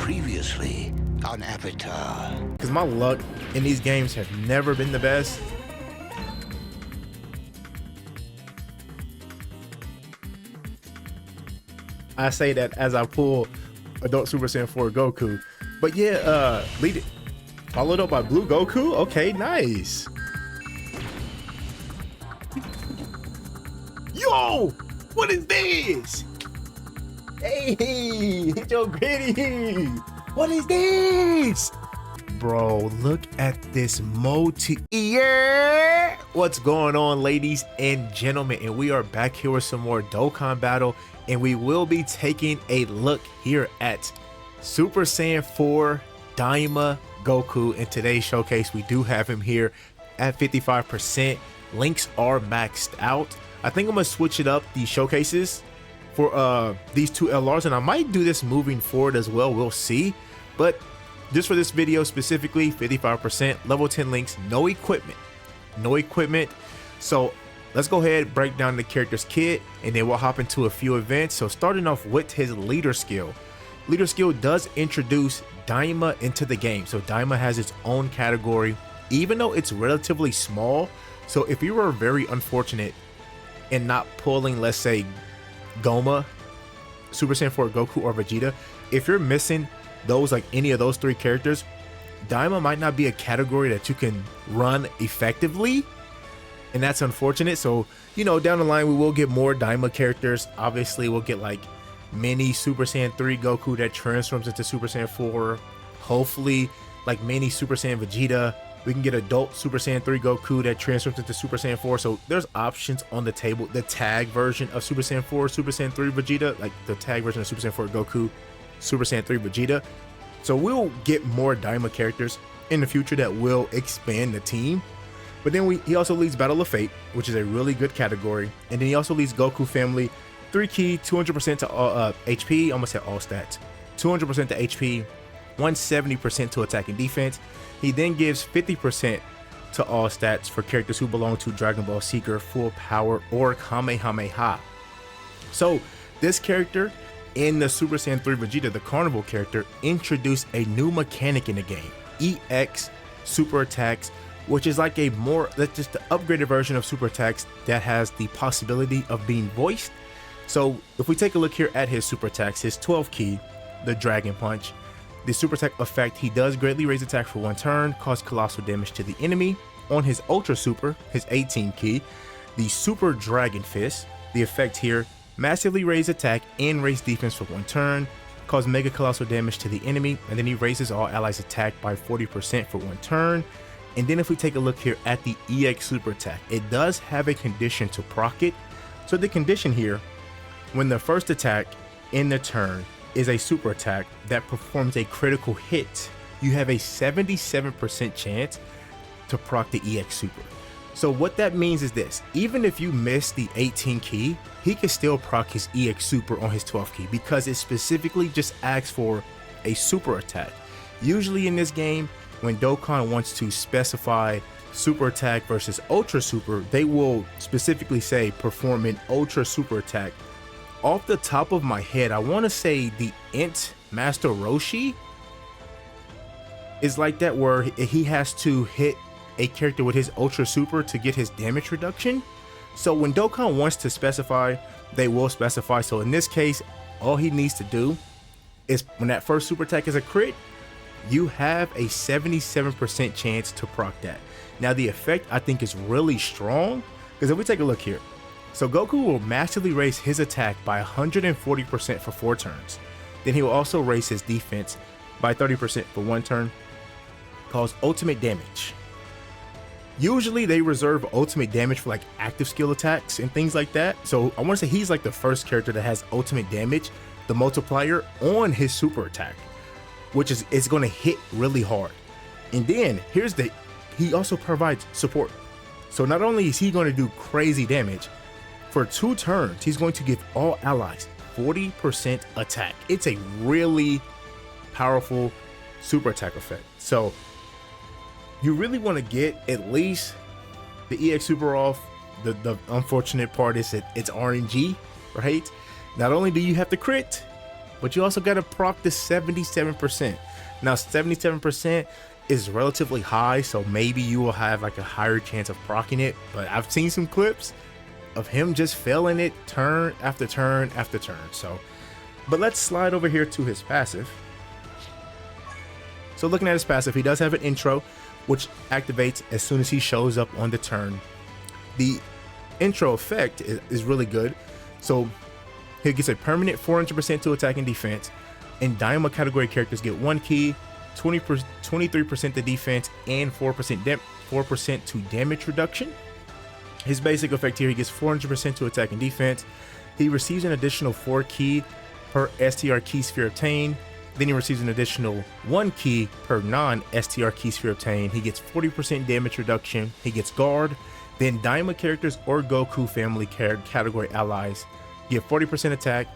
Previously on Avatar. Because my luck in these games have never been the best. I say that as I pull Adult Super Saiyan 4 Goku. But yeah, followed up by Blue Goku. Okay, nice. Yo, what is this? Hey, hit your gritty. What is this? Bro, look at this multi-ear. What's going on, ladies and gentlemen? And we are back here with some more Dokkan battle. And we will be taking a look here at Super Saiyan 4 DAIMA GOKU. In today's showcase, we do have him here at 55%. Links are maxed out. I think I'm gonna switch it up, these showcases, for these two LRs, and I might do this moving forward as well. We'll see. But just for this video specifically, 55%, level 10 links, no equipment. So let's go ahead, break down the character's kit, and then we'll hop into a few events. So starting off with his leader skill. Leader skill does introduce DAIMA into the game. So DAIMA has its own category, even though it's relatively small. So if you were very unfortunate in not pulling, let's say, Goma, Super Saiyan 4 Goku, or Vegeta, if you're missing those, like any of those three characters, DAIMA might not be a category that you can run effectively, and that's unfortunate. So, you know, down the line we will get more DAIMA characters. Obviously we'll get like mini Super Saiyan 3 Goku that transforms into Super Saiyan 4, hopefully like mini Super Saiyan Vegeta. We can get adult Super Saiyan 3 Goku that transforms into Super Saiyan 4. So there's options on the table. The tag version of Super Saiyan 4, Super Saiyan 3 Vegeta, like the tag version of Super Saiyan 4 Goku, Super Saiyan 3 Vegeta. So we'll get more DAIMA characters in the future that will expand the team. But then he also leads Battle of Fate, which is a really good category. And then he also leads Goku Family, 3 key, 200% to HP, almost at all stats, 200% to HP, 170% to attack and defense. He then gives 50% to all stats for characters who belong to Dragon Ball Seeker, Full Power, or Kamehameha. So this character in the Super Saiyan 3 Vegeta, the Carnival character, introduced a new mechanic in the game, EX Super Attacks, which is like that's just the upgraded version of Super Attacks that has the possibility of being voiced. So if we take a look here at his Super Attacks, his 12 key, the Dragon Punch, the Super Attack effect, he does greatly raise attack for 1 turn, cause colossal damage to the enemy. On his Ultra Super, his 18 key, the Super Dragon Fist, the effect here, massively raise attack and raise defense for 1 turn, cause mega colossal damage to the enemy, and then he raises all allies attack by 40% for 1 turn. And then if we take a look here at the EX Super Attack, it does have a condition to proc it. So the condition here, when the first attack in the turn is a super attack that performs a critical hit, you have a 77% chance to proc the EX Super. So what that means is this: even if you miss the 18 key, he can still proc his EX Super on his 12 key, because it specifically just asks for a super attack. Usually in this game, when Dokkan wants to specify super attack versus ultra super, they will specifically say perform an ultra super attack. Off the top of my head, I want to say the Int Master Roshi is like that, where he has to hit a character with his ultra super to get his damage reduction. So when Dokkan wants to specify, they will specify. So in this case, all he needs to do is, when that first super attack is a crit, you have a 77% chance to proc that. Now the effect, I think, is really strong, because if we take a look here, so Goku will massively raise his attack by 140% for 4 turns. Then he will also raise his defense by 30% for 1 turn, cause ultimate damage. Usually they reserve ultimate damage for like active skill attacks and things like that. So I want to say he's like the first character that has ultimate damage, the multiplier, on his super attack, which is going to hit really hard. And then he also provides support. So not only is he going to do crazy damage, for 2 turns, he's going to give all allies 40% attack. It's a really powerful super attack effect. So you really want to get at least the EX Super off. The unfortunate part is that it's RNG, right? Not only do you have to crit, but you also got to proc the 77%. Now 77% is relatively high, so maybe you will have like a higher chance of proccing it, but I've seen some clips of him just failing it turn after turn after turn. So, but let's slide over here to his passive. So looking at his passive, he does have an intro, which activates as soon as he shows up on the turn. The intro effect is really good. So he gets a permanent 400% to attack and defense, and Daima category characters get 1 key, 23% to defense, and 4% to damage reduction. His basic effect here, he gets 400% to attack and defense. He receives an additional 4 key per STR key sphere obtained. Then he receives an additional 1 key per non-STR key sphere obtained. He gets 40% damage reduction. He gets guard. Then Daima characters or Goku family category allies get 40% attack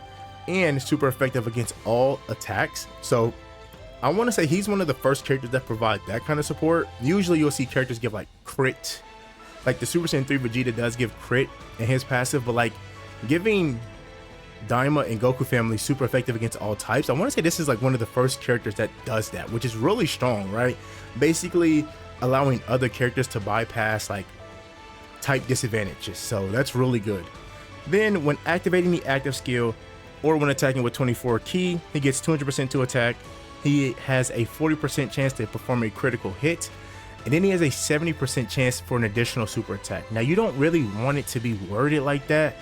and super effective against all attacks. So I want to say he's one of the first characters that provide that kind of support. Usually you'll see characters give like crit. Like the Super Saiyan 3 Vegeta does give crit in his passive, but like giving Daima and Goku family super effective against all types, I want to say this is like one of the first characters that does that, which is really strong, right? Basically allowing other characters to bypass like type disadvantages. So that's really good. Then when activating the active skill or when attacking with 24 key, he gets 200% to attack. He has a 40% chance to perform a critical hit. And then he has a 70% chance for an additional super attack. Now you don't really want it to be worded like that.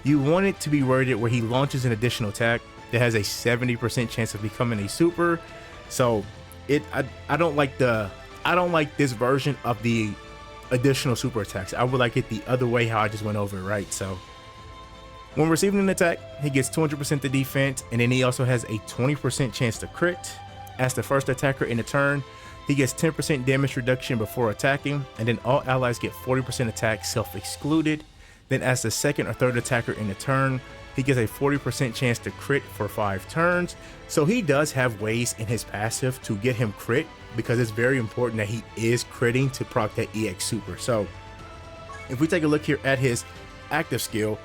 You want it to be worded where he launches an additional attack that has a 70% chance of becoming a super. So I don't like this version of the additional super attacks. I would like it the other way, how I just went over it, right? So when receiving an attack, he gets 200% to defense, and then he also has a 20% chance to crit. As the first attacker in a turn, he gets 10% damage reduction before attacking, and then all allies get 40% attack self-excluded. Then as the second or third attacker in a turn, he gets a 40% chance to crit for 5 turns. So he does have ways in his passive to get him crit, because it's very important that he is critting to proc that EX super. So if we take a look here at his active skill,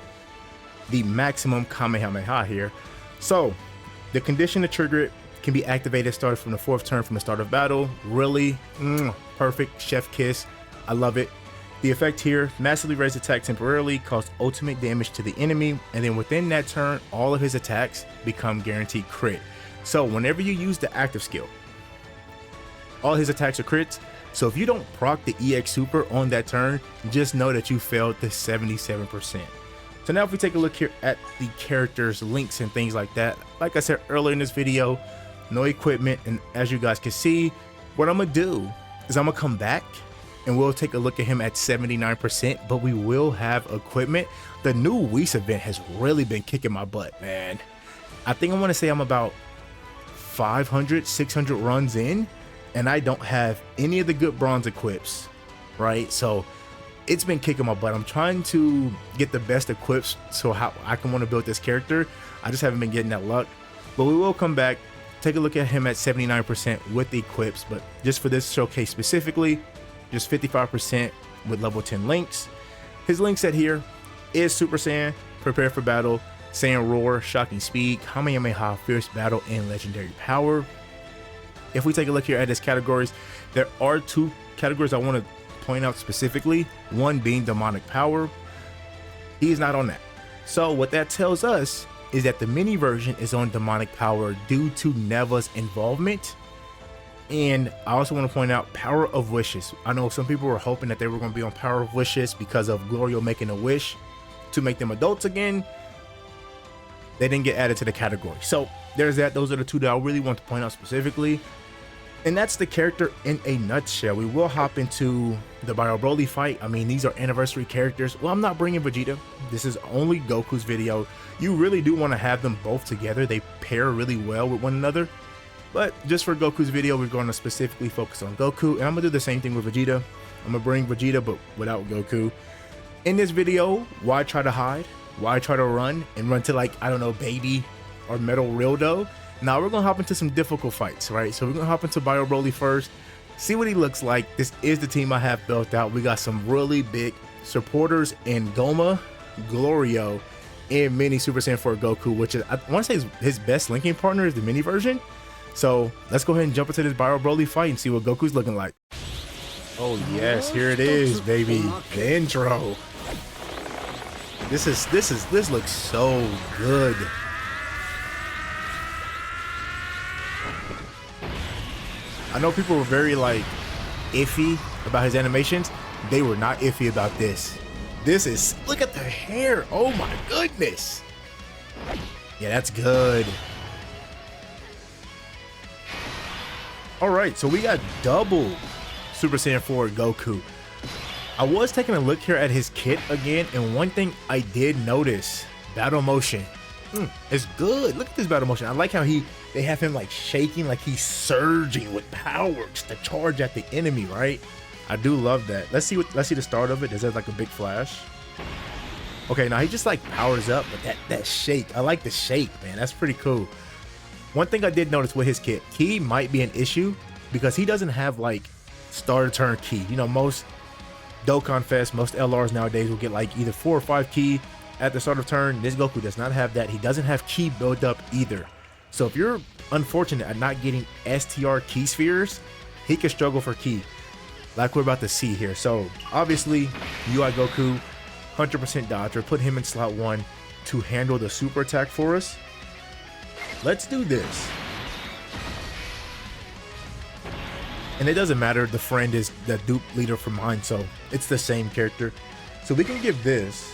the maximum Kamehameha here. So the condition to trigger it can be activated starting from the 4th turn from the start of battle. Really perfect chef kiss. I love it. The effect here, massively raise attack temporarily, cause ultimate damage to the enemy, and then within that turn, all of his attacks become guaranteed crit. So whenever you use the active skill, all his attacks are crits. So if you don't proc the EX super on that turn, just know that you failed the 77%. So now if we take a look here at the characters, links, and things like that, like I said earlier in this video, no equipment, and as you guys can see, what I'm gonna do is I'm gonna come back and we'll take a look at him at 79%, but we will have equipment. The new Whis event has really been kicking my butt, man. I think I want to say I'm about 500, 600 runs in, and I don't have any of the good bronze equips, right? So it's been kicking my butt. I'm trying to get the best equips so how I can want to build this character. I just haven't been getting that luck, but we will come back, take a look at him at 79% with the equips, but just for this showcase specifically, just 55% with level 10 links. His link set here is Super Saiyan, Prepare for Battle, Saiyan Roar, Shocking Speed, Kamehameha, Fierce Battle, and Legendary Power. If we take a look here at his categories, there are 2 categories I want to point out specifically, one being Demonic Power. He's not on that. So what that tells us is that the mini version is on Demonic Power due to Neva's involvement. And I also want to point out Power of Wishes. I know some people were hoping that they were going to be on Power of Wishes because of Glorio making a wish to make them adults again. They didn't get added to the category. So there's that. Those are the 2 that I really want to point out specifically. And that's the character in a nutshell. We will hop into the Bio Broly fight. I mean, these are anniversary characters. Well, I'm not bringing Vegeta. This is only Goku's video. You really do want to have them both together. They pair really well with one another. But just for Goku's video, we're going to specifically focus on Goku. And I'm going to do the same thing with Vegeta. I'm going to bring Vegeta, but without Goku. In this video, why try to hide? Why try to run and run to, like, I don't know, Baby or Metal Rildo? Now we're going to hop into some difficult fights, right? So we're going to hop into Bio Broly first. See what he looks like. This is the team I have built out. We got some really big supporters in Goma, Glorio, in Mini Super Saiyan 4 Goku, which is, I want to say his best linking partner is the mini version. So let's go ahead and jump into this Bio Broly fight and see what Goku's looking like. Oh yes, here it is, baby. The intro. This looks so good. I know people were very like iffy about his animations. They were not iffy about this. This is, look at the hair. Oh my goodness. Yeah, that's good. All right, so we got double Super Saiyan 4 Goku. I was taking a look here at his kit again, and one thing I did notice, battle motion. It's good. Look at this battle motion. I like how they have him like shaking, like he's surging with power just to charge at the enemy, right? I do love that. Let's see the start of it. Does it have like a big flash? Okay, now he just like powers up, but that shake. I like the shake, man. That's pretty cool. One thing I did notice with his kit, key might be an issue because he doesn't have like starter turn key. You know, most Dokkan Fest, most LRs nowadays will get like either 4 or 5 key at the start of turn. This Goku does not have that. He doesn't have key build up either. So if you're unfortunate at not getting STR key spheres, he can struggle for key like we're about to see here. So obviously UI Goku 100% dodger, put him in slot 1 to handle the super attack for us. Let's do this. And it doesn't matter, the friend is the dupe leader from mine, so it's the same character. So we can give this.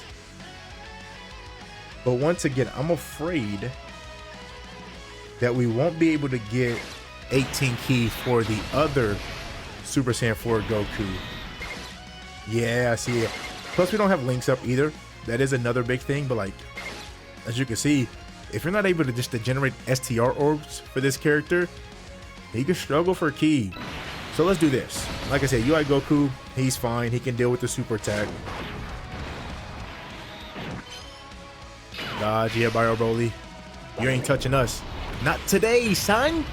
But once again, I'm afraid that we won't be able to get 18 key for the other Super Saiyan 4 Goku. Yeah, I see it. Plus we don't have links up either. That is another big thing, but like, as you can see, if you're not able to just generate STR orbs for this character, he can struggle for key. So let's do this. Like I said, UI Goku, he's fine. He can deal with the super attack. Dodge, yeah, Bio Broly. You ain't touching us. Not today, son.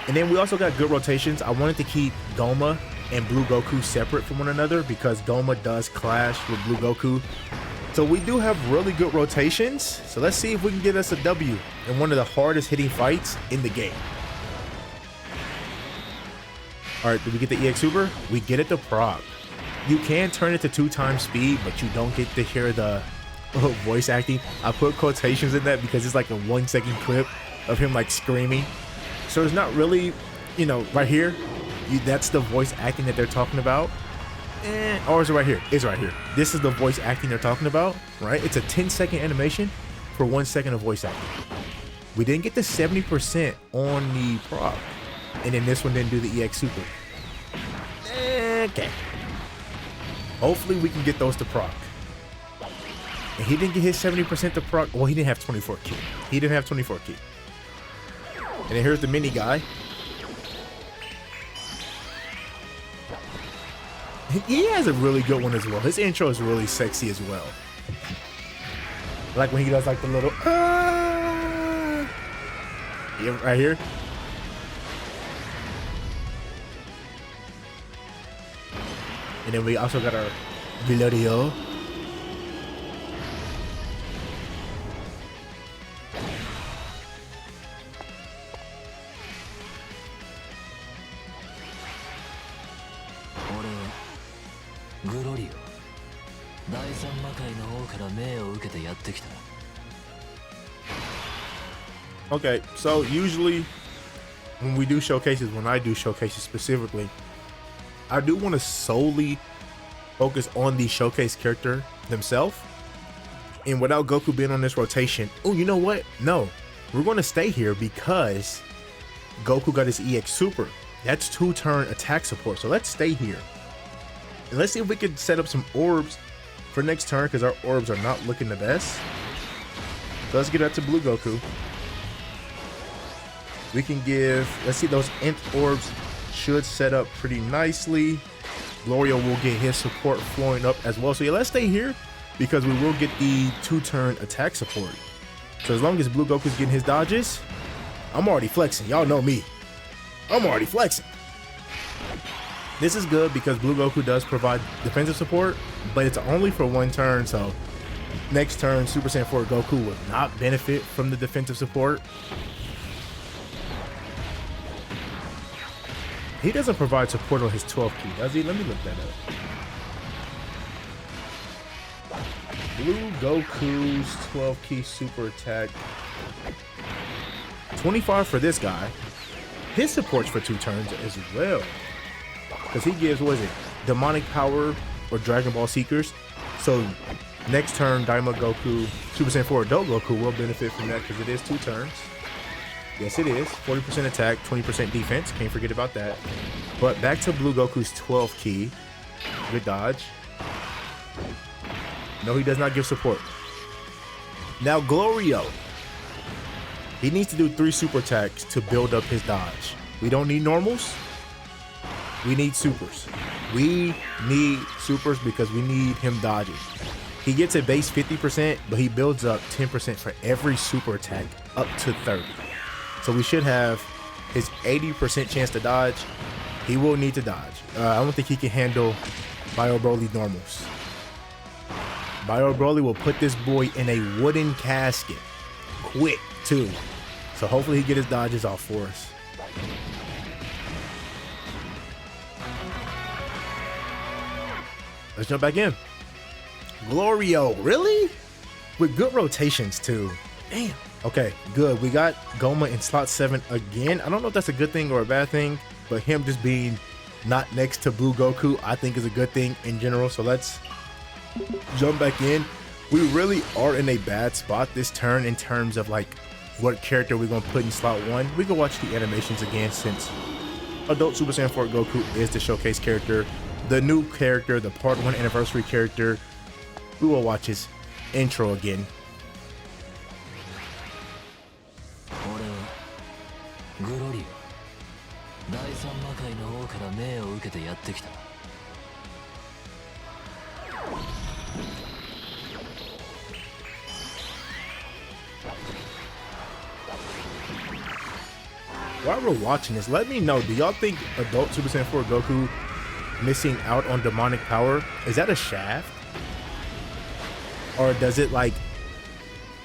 And then we also got good rotations. I wanted to keep Goma and Blue Goku separate from one another because Goma does clash with Blue Goku. So we do have really good rotations. So let's see if we can get us a W in one of the hardest hitting fights in the game. All right, did we get the EX Super? We get it to proc. You can turn it to 2x speed, but you don't get to hear the voice acting. I put quotations in that because it's like a 1-second clip of him like screaming. So it's not really, you know, right here, that's the voice acting that they're talking about. Or is it right here? It's right here. This is the voice acting they're talking about, right? It's a 10-second animation for 1 second of voice acting. We didn't get the 70% on the proc. And then this one didn't do the EX Super. Okay. Hopefully we can get those to proc. And he didn't get his 70% to proc. Well, he didn't have 24 key. He didn't have 24 key. And then here's the mini guy. He has a really good one as well. His intro is really sexy as well. Like when he does like the little yeah, right here. And then we also got our Glorio. Okay, so usually when we do showcases, when I do showcases specifically, I do want to solely focus on the showcase character themselves. And without Goku being on this rotation, oh, you know what? No, we're going to stay here because Goku got his EX Super. That's 2-turn attack support. So let's stay here. And let's see if we could set up some orbs for next turn because our orbs are not looking the best. So let's get that to Blue Goku. We can give, let's see, those Nth orbs should set up pretty nicely. Glorio will get his support flowing up as well. So yeah, let's stay here because we will get the 2-turn attack support. So as long as Blue Goku's getting his dodges, I'm already flexing. Y'all know me. I'm already flexing. This is good because Blue Goku does provide defensive support, but it's only for one turn, so next turn Super Saiyan 4 Goku will not benefit from the defensive support. He doesn't provide support on his 12th key, does he? Let me look that up. Blue Goku's 12th key super attack. 25 for this guy. His support's for 2 turns as well. Because he gives, what is it? Demonic Power or Dragon Ball Seekers. So next turn, Daima Goku, Super Saiyan 4 Adult Goku will benefit from that because it is 2 turns. Yes, it is. 40% attack, 20% defense. Can't forget about that. But back to Blue Goku's 12th key. Good dodge. No, he does not give support. Now, Glorio. He needs to do 3 super attacks to build up his dodge. We don't need normals. We need supers. We need supers because we need him dodging. He gets a base 50%, but he builds up 10% for every super attack up to 30. So we should have his 80% chance to dodge. He will need to dodge. I don't think he can handle Bio Broly's normals. Bio Broly will put this boy in a wooden casket. Quick, too. So hopefully he get his dodges off for us. Let's jump back in. Glorio, really? With good rotations, too. Damn. Okay, good. We got Goma in slot 7 again. I don't know if that's a good thing or a bad thing, but him just being not next to Blue Goku, I think is a good thing in general. So let's jump back in. We really are in a bad spot this turn in terms of like what character we're going to put in slot 1. We can watch the animations again since Adult Super Saiyan 4 Goku is the showcase character. The new character, the part 1 anniversary character, we will watch his intro again. While we're watching this, let me know, do y'all think Adult Super Saiyan 4 Goku missing out on demonic power, is that a shaft? Or does it like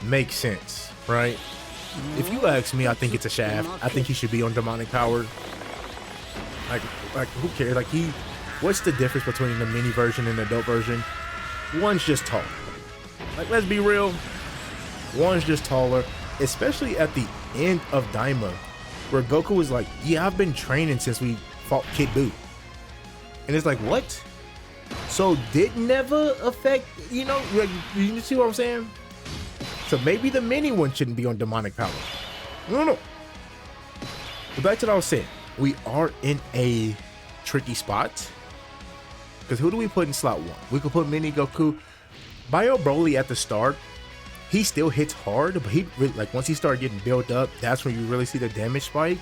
make sense, right? If you ask me, I think it's a shaft. I think he should be on demonic power. Like who cares? Like what's the difference between the mini version and the adult version? One's just tall. Like, let's be real. One's just taller, especially at the end of Daima, where Goku was like, yeah, I've been training since we fought Kid Buu. And it's like, what? So did never affect, you know, like, you see what I'm saying? So maybe the mini one shouldn't be on demonic power. No. But back to what I was saying. We are in a tricky spot. Because who do we put in slot 1? We could put Mini Goku. Bio Broly at the start, he still hits hard, but he really, like, once he started getting built up, that's when you really see the damage spike.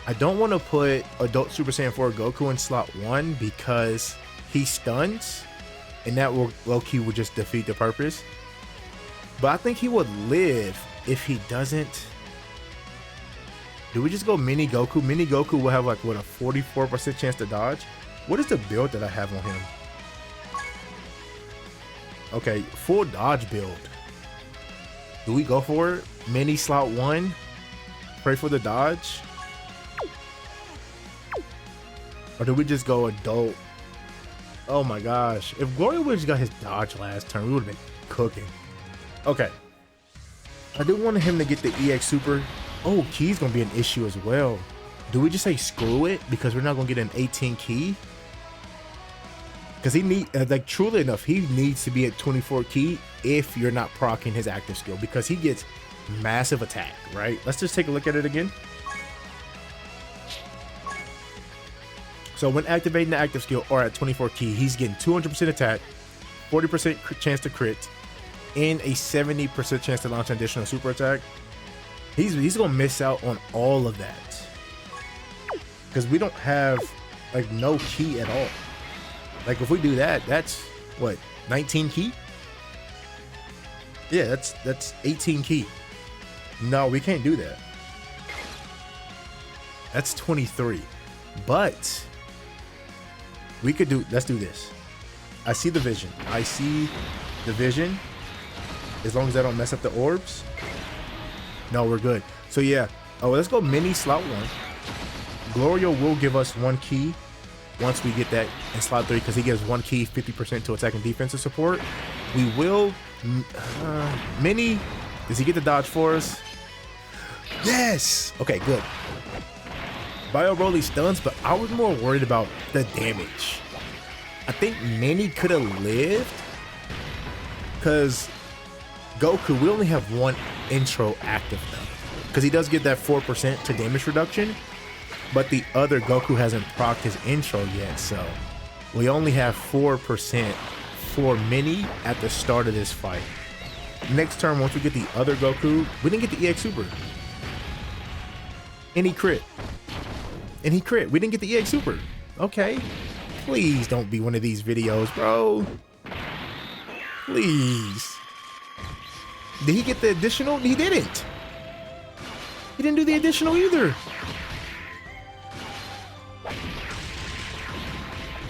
I don't want to put Adult Super Saiyan 4 Goku in slot 1 because he stuns, and that will low-key would just defeat the purpose. But I think he would live if he doesn't. Do we just go Mini Goku? Mini Goku will have like, what, a 44% chance to dodge? What is the build that I have on him? Okay, full dodge build. Do we go for it? Mini slot 1? Pray for the dodge? Or do we just go adult? Oh my gosh. If Glory would have got his dodge last turn, we would have been cooking. Okay. I do want him to get the EX Super. Oh, key's going to be an issue as well. Do we just say screw it because we're not going to get an 18 key? Because he need, like, truly enough, he needs to be at 24 key if you're not proccing his active skill, because he gets massive attack, right? Let's just take a look at it again. So when activating the active skill or at 24 key, he's getting 200% attack, 40% chance to crit, and a 70% chance to launch an additional super attack. He's gonna miss out on all of that because we don't have like no key at all. Like if we do that, that's what, 19 key? Yeah, that's 18 key. No, we can't do that. That's 23. But We could do, let's do this. I see the vision. I see the vision. As long as I don't mess up the orbs. No, we're good. So yeah. Oh, let's go mini slot 1. Glorio will give us 1 key once we get that in slot 3 because he gives 1 key 50% to attack and defensive support. We will mini. Does he get the dodge for us? Yes. Okay, good. Bio Broly stuns, but I was more worried about the damage. I think Mini could have lived because Goku, we only have 1 intro active now because he does get that 4% to damage reduction, but the other Goku hasn't procced his intro yet, so we only have 4% for Mini at the start of this fight. Next turn, once we get the other Goku, we didn't get the EX Super. And he crit. And he crit. We didn't get the EX Super. Okay. Please don't be one of these videos, bro. Please. Did he get the additional? He didn't. He didn't do the additional either.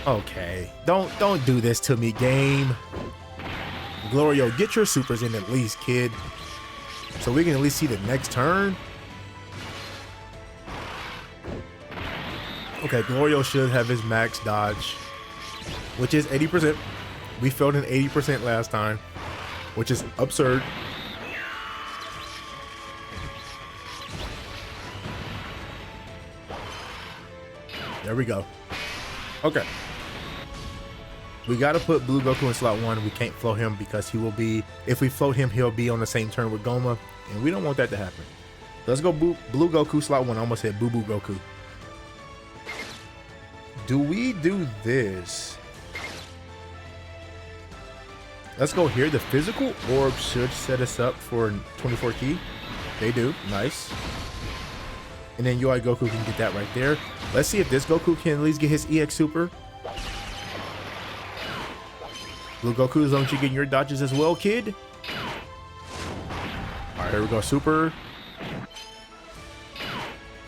Okay. Don't do this to me, game. Glorio, get your supers in at least, kid. So we can at least see the next turn. Okay, Glorio should have his max dodge, which is 80%. We failed an 80% last time, which is absurd. There we go. Okay. We got to put Blue Goku in slot 1. We can't float him because he will be, if we float him, he'll be on the same turn with Goma, and we don't want that to happen. Let's go Blue Goku slot 1. I almost said Boo Boo Goku. Do we do this? Let's go here. The physical orb should set us up for 24 key. They do. Nice. And then UI Goku can get that right there. Let's see if this Goku can at least get his EX Super. Blue Goku, as long as you're getting your dodges as well, kid. All right, here we go. Super.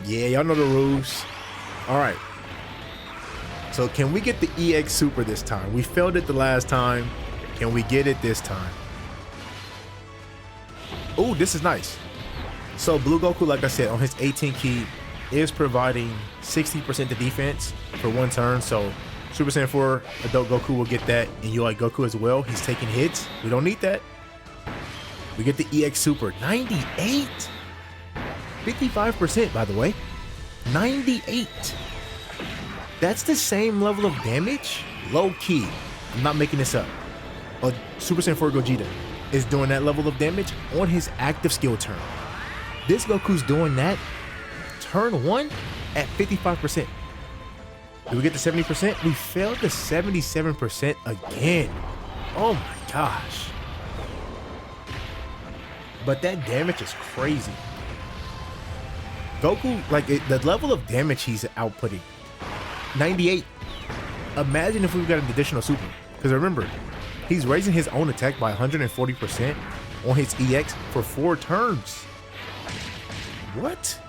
Yeah, y'all know the rules. All right. So can we get the EX Super this time? We failed it the last time. Can we get it this time? Oh, this is nice. So Blue Goku, like I said, on his 18 key is providing 60% to defense for 1 turn. So Super Saiyan 4 Adult Goku will get that, and UI Goku as well. He's taking hits. We don't need that. We get the EX Super. 98. 55%, by the way. 98. That's the same level of damage, low key. I'm not making this up. Super Saiyan 4 Gogeta is doing that level of damage on his active skill turn. This Goku's doing that turn 1 at 55%. Did we get to 70%? We failed to 77% again. Oh my gosh. But that damage is crazy. Goku, like the level of damage he's outputting. 98. Imagine if we got an additional super. Because remember, he's raising his own attack by 140% on his EX for 4 turns. What?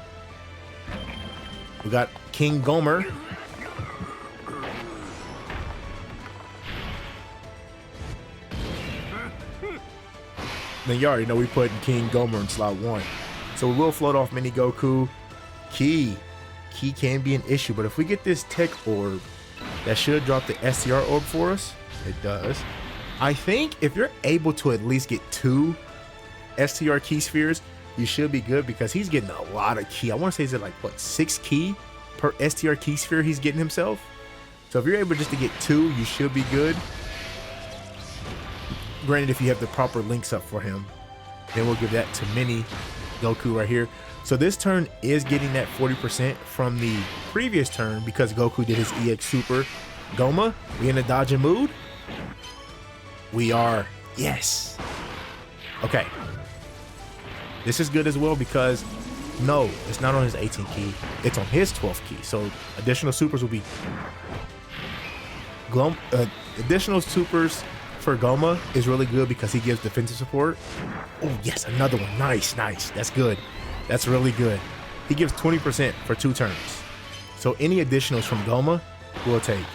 We got King Gomer. Then you already know we put King Gomer in slot 1. So we will float off Mini Goku. Key can be an issue, but if we get this tech orb, that should drop the STR orb for us. It does. I think if you're able to at least get 2 STR key spheres, you should be good because he's getting a lot of key. I want to say, is it like, what, 6 key per STR key sphere he's getting himself? So if you're able just to get 2, you should be good. Granted, if you have the proper links up for him, then we'll give that to Mini Goku right here. So this turn is getting that 40% from the previous turn because Goku did his EX Super. Goma, we in a dodging mood? We are. Yes. Okay. This is good as well because no, it's not on his 18 key. It's on his 12th key. So additional supers will be additional supers for Goma is really good because he gives defensive support. Oh yes, another one. Nice. That's good. That's really good. He gives 20% for 2 turns. So any additionals from Goma we'll take.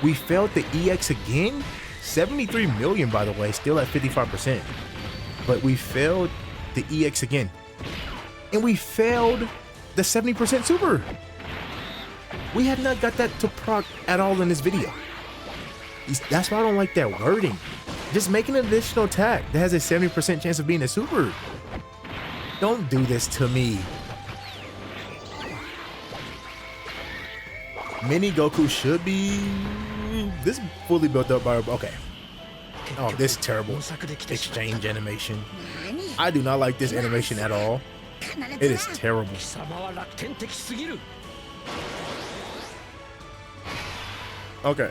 We failed the EX again. 73 million, by the way, still at 55%. But we failed the EX again. And we failed the 70% super. We have not got that to proc at all in this video. That's why I don't like that wording. Just make an additional attack that has a 70% chance of being a super. Don't do this to me. Mini Goku should be this fully built up by, okay. Oh, this terrible exchange animation. I do not like this animation at all. It is terrible. Okay.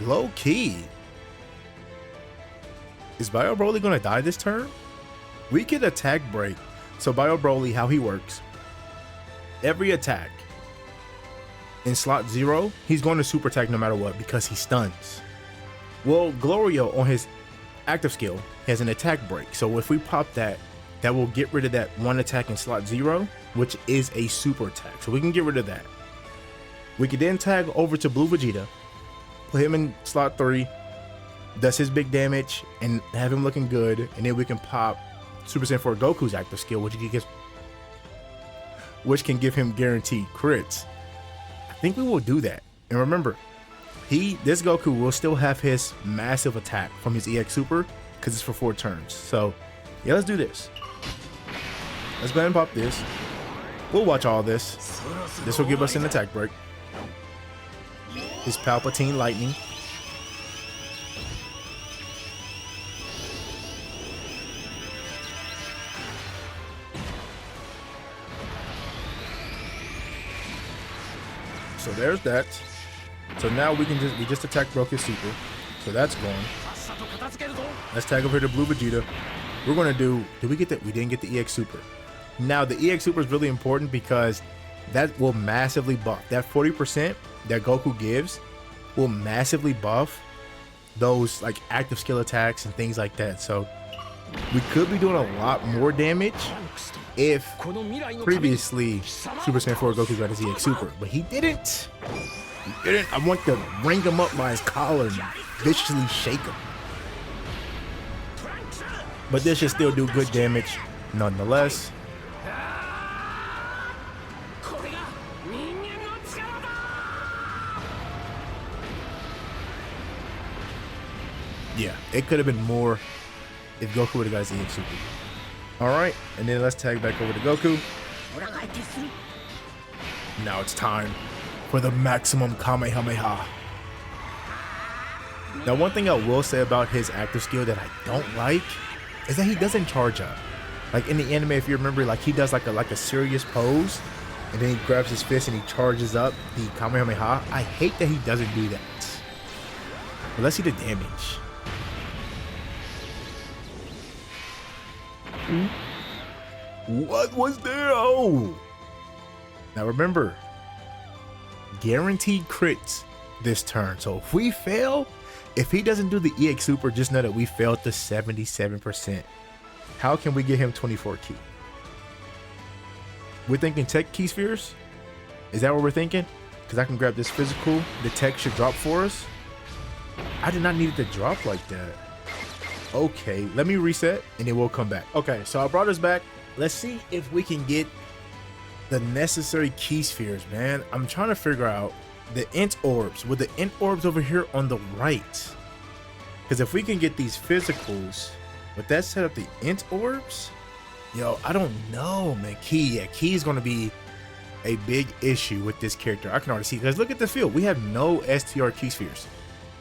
Low key. Is Bio Broly gonna die this turn? We could attack break. So Bio Broly, how he works. Every attack in slot 0, he's going to super attack no matter what because he stuns. Well, Glorio on his active skill has an attack break. So if we pop that, that will get rid of that one attack in slot 0, which is a super attack. So we can get rid of that. We could then tag over to Blue Vegeta, put him in slot 3, does his big damage, and have him looking good. And then we can pop Super Saiyan 4 Goku's active skill, which can give him guaranteed crits. I think we will do that. And remember, this Goku will still have his massive attack from his EX Super because it's for 4 turns. So yeah, let's do this. Let's go ahead and pop this. We'll watch all this. This will give us an attack break. His Palpatine Lightning. So there's that. So now we just attack broke his super. So that's gone. Let's tag over here to Blue Vegeta. We're gonna did we get that? We didn't get the EX Super. Now the EX Super is really important because that will massively buff. That 40% that Goku gives will massively buff those like active skill attacks and things like that. So we could be doing a lot more damage if previously Super Saiyan 4 Goku got his EX Super, but he didn't. I want to ring him up by his collar and viciously shake him. But this should still do good damage nonetheless. Yeah, it could have been more if Goku would have got his EX Super. Alright, and then let's tag back over to Goku. Now it's time for the maximum Kamehameha. Now one thing I will say about his active skill that I don't like is that he doesn't charge up. Like in the anime, if you remember, like he does like a serious pose and then he grabs his fist and he charges up the Kamehameha. I hate that he doesn't do that. But let's see the damage. What was there? Oh! Now remember, guaranteed crits this turn. So if we fail, if he doesn't do the EX Super, just know that we failed the 77%. How can we get him 24 key? We're thinking tech key spheres? Is that what we're thinking? Because I can grab this physical. The tech should drop for us. I did not need it to drop like that. Okay, let me reset and then we'll come back. Okay, so I brought us back. Let's see if we can get the necessary key spheres, man. I'm trying to figure out the int orbs. With the int orbs over here on the right. Because if we can get these physicals, would that set up the int orbs? Yo, I don't know, man. Key is going to be a big issue with this character. I can already see, because look at the field. We have no STR key spheres.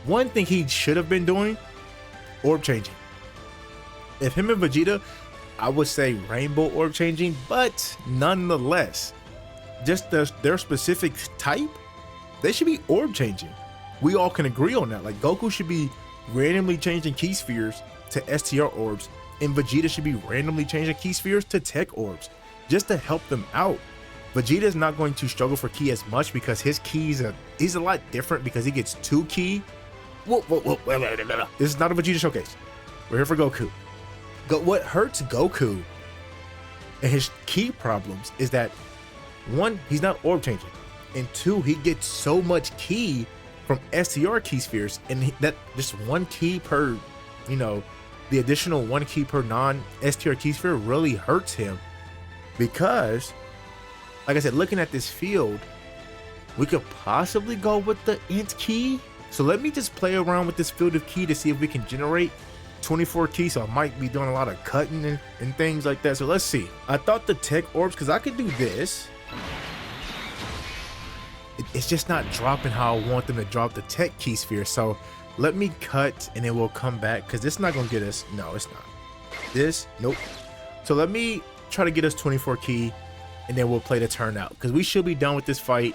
One thing he should have been doing, orb changing. If him and Vegeta, I would say rainbow orb changing, but nonetheless, just their specific type, they should be orb changing. We all can agree on that. Like Goku should be randomly changing key spheres to STR orbs, and Vegeta should be randomly changing key spheres to tech orbs, just to help them out. Vegeta is not going to struggle for key as much because his keys he's a lot different because he gets 2 key. Whoa. This is not a Vegeta showcase. We're here for Goku. What hurts Goku And his key problems is that, one, he's not orb changing, and two, he gets so much key from STR key spheres, and that just one key per, you know, the additional one key per non-STR key sphere really hurts him. Because, like I said, looking at this field, we could possibly go with the int key. So let me just play around with this field of key to see if we can generate 24 keys. So I might be doing a lot of cutting and things like that. So let's see. I thought the tech orbs, because I could do this. It's just not dropping how I want them to drop the tech key sphere. So let me cut and then we'll come back, because it's not going to get us. No, it's not. This, nope. So let me try to get us 24 key and then we'll play the turn out, because we should be done with this fight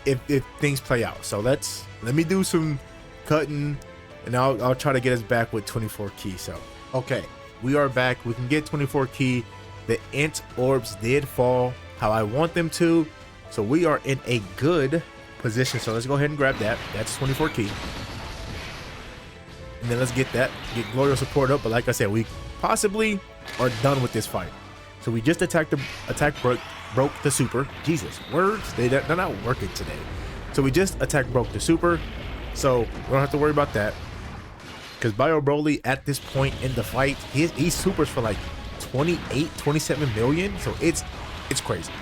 if things play out. So let me do some cutting and I'll try to get us back with 24 key. So okay, we are back. We can get 24 key. The int orbs did fall how I want them to, so we are in a good position. So let's go ahead and grab that. That's 24 key, and then let's get Glorio support up. But like I said, we possibly are done with this fight. So we just broke the super. Jesus, words, they're not working today. So we just broke the super, so we don't have to worry about that, because Bio Broly at this point in the fight, he supers for like 27 million. So it's crazy.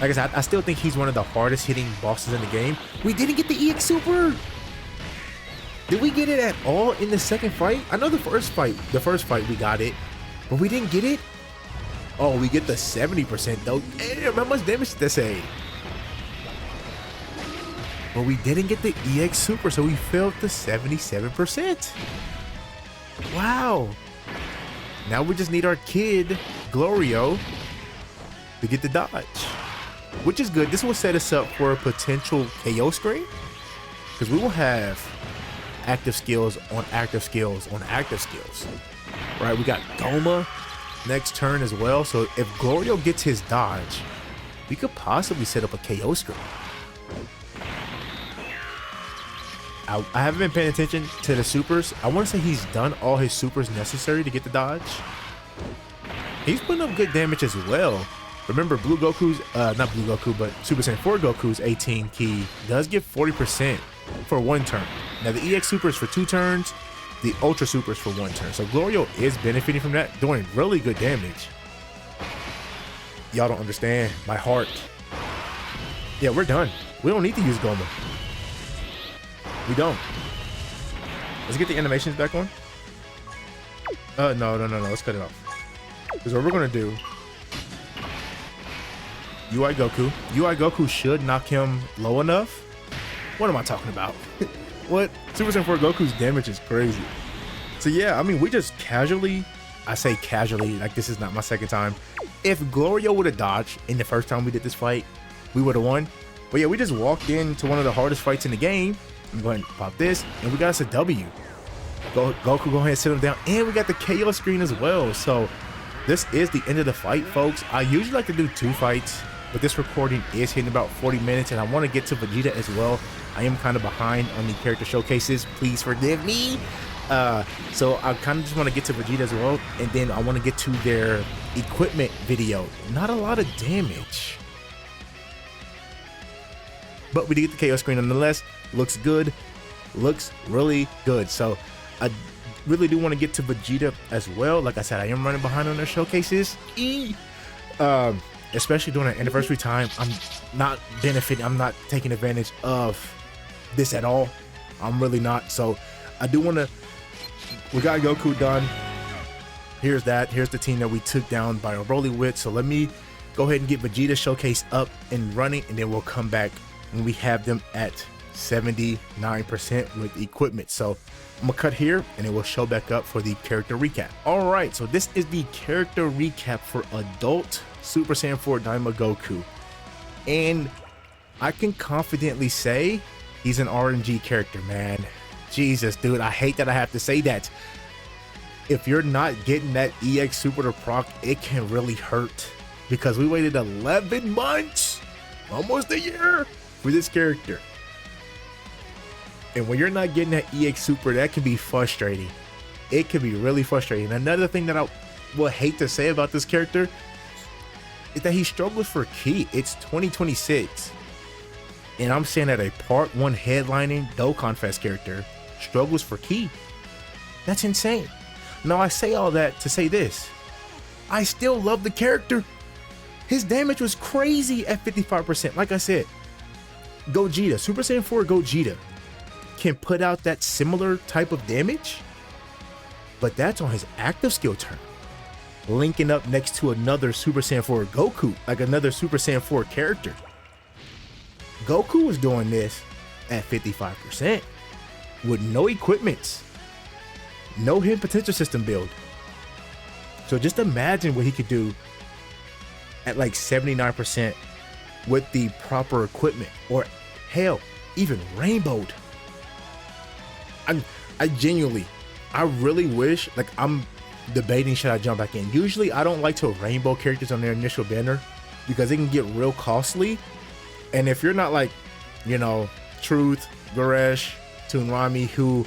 Like I said, I still think he's one of the hardest hitting bosses in the game. We didn't get the EX super. Did we get it at all in the second fight? I know the first fight we got it, but we didn't get it. Oh, we get the 70% though. Damn, how much damage did that say? But we didn't get the EX super, so we failed the 77%. Wow. Now we just need our kid, Glorio, to get the dodge, which is good. This will set us up for a potential KO screen, because we will have active skills on active skills on active skills. Right, we got Goma next turn as well. So if Glorio gets his dodge, we could possibly set up a KO screen. I haven't been paying attention to the supers. I want to say he's done all his supers necessary to get the dodge. He's putting up good damage as well. Remember, Blue Goku's, not Blue Goku, but Super Saiyan 4 Goku's 18 key does give 40% for one turn. Now the EX super is for 2 turns, the Ultra super is for 1 turn. So Glorio is benefiting from that, doing really good damage. Y'all don't understand my heart. Yeah, we're done. We don't need to use Goma. We don't. Let's get the animations back on. No. Let's cut it off. Because what we're gonna do, UI Goku. UI Goku should knock him low enough. What am I talking about? What? Super Saiyan 4 Goku's damage is crazy. So yeah, I mean, we just casually, I say casually, like this is not my second time. If Glorio would have dodged in the first time we did this fight, we would have won. But yeah, we just walked into one of the hardest fights in the game. I'm going to pop this, and we got us a W. Goku, go ahead and sit him down, and we got the KO screen as well. So this is the end of the fight, folks. I usually like to do 2 fights, but this recording is hitting about 40 minutes, and I want to get to Vegeta as well. I am kind of behind on the character showcases. Please forgive me. So I kind of just want to get to Vegeta as well, and then I want to get to their equipment video. Not a lot of damage, but we did get the KO screen nonetheless. Looks good. Looks really good. So I really do want to get to Vegeta as well. Like I said, I am running behind on their showcases. Especially during an anniversary time. I'm not benefiting. I'm not taking advantage of this at all. I'm really not. So I do want to. We got Goku done. Here's that. Here's the team that we took down by a Broly with. So let me go ahead and get Vegeta showcase up and running, and then we'll come back when we have them at 79% with equipment. So I'm gonna cut here and it will show back up for the character recap. All right, so this is the character recap for adult Super Saiyan 4 DAIMA GOKU, and I can confidently say he's an RNG character, man. Jesus, dude, I hate that I have to say that. If you're not getting that EX super to proc, it can really hurt, because we waited 11 months, almost a year, for this character. And when you're not getting that EX super, that can be frustrating. It can be really frustrating. Another thing that will hate to say about this character is that he struggles for ki. It's 2026. And I'm saying that a part 1 headlining Dokkan Fest character struggles for ki. That's insane. Now I say all that to say this. I still love the character. His damage was crazy at 55%. Like I said, Gogeta, Super Saiyan 4 Gogeta can put out that similar type of damage, but that's on his active skill turn. Linking up next to another Super Saiyan 4 Goku, like another Super Saiyan 4 character. Goku was doing this at 55% with no equipments, no hidden potential system build. So just imagine what he could do at like 79% with the proper equipment, or hell, even rainbowed. I genuinely, I really wish, like, I'm debating should I jump back in. Usually I don't like to rainbow characters on their initial banner because it can get real costly. And if you're not like, you know, Truth, Goresh, Toonrami, who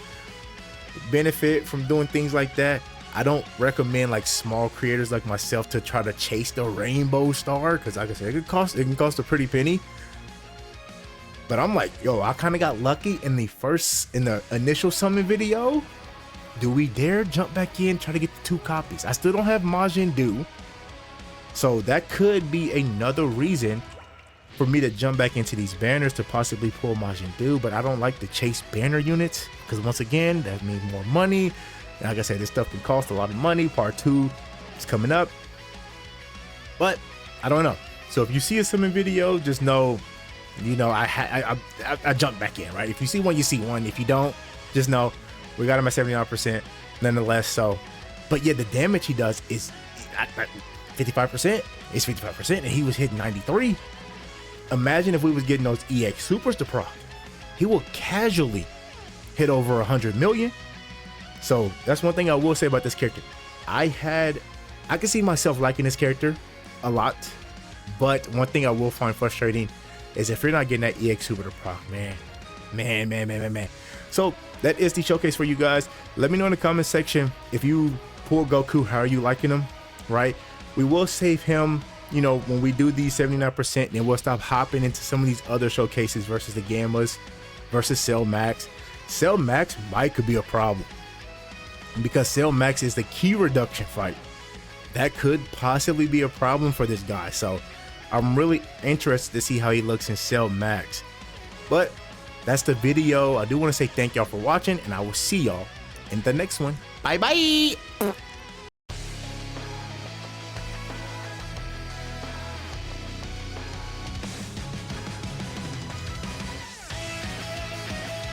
benefit from doing things like that, I don't recommend like small creators like myself to try to chase the rainbow star, because like I said, it can cost a pretty penny. But I'm like, yo, I kind of got lucky in the initial summon video. Do we dare jump back in, try to get the 2 copies? I still don't have Majin Buu, so that could be another reason for me to jump back into these banners to possibly pull Majin Buu. But I don't like to chase banner units, because once again, that means more money. And like I said, this stuff can cost a lot of money. Part 2 is coming up, but I don't know. So if you see a summon video, just know, you know, I jumped back in, right? If you see one, you see one. If you don't, just know we got him at 79% nonetheless. So, but yeah, the damage he does is 55%. It's 55%, and he was hitting 93. Imagine if we was getting those EX supers to proc. He will casually hit over 100 million. So that's one thing I will say about this character. I can see myself liking this character a lot, but one thing I will find frustrating is if you're not getting that EX super to proc, man. So that is the showcase for you guys. Let me know in the comment section if you pull Goku, how are you liking him, right? We will save him, you know, when we do these 79%, and we'll stop hopping into some of these other showcases versus the Gammas, versus Cell Max. Cell Max could be a problem, because Cell Max is the key reduction fight. That could possibly be a problem for this guy. So I'm really interested to see how he looks in Cell Max. But that's the video. I do want to say thank y'all for watching, and I will see y'all in the next one. Bye bye.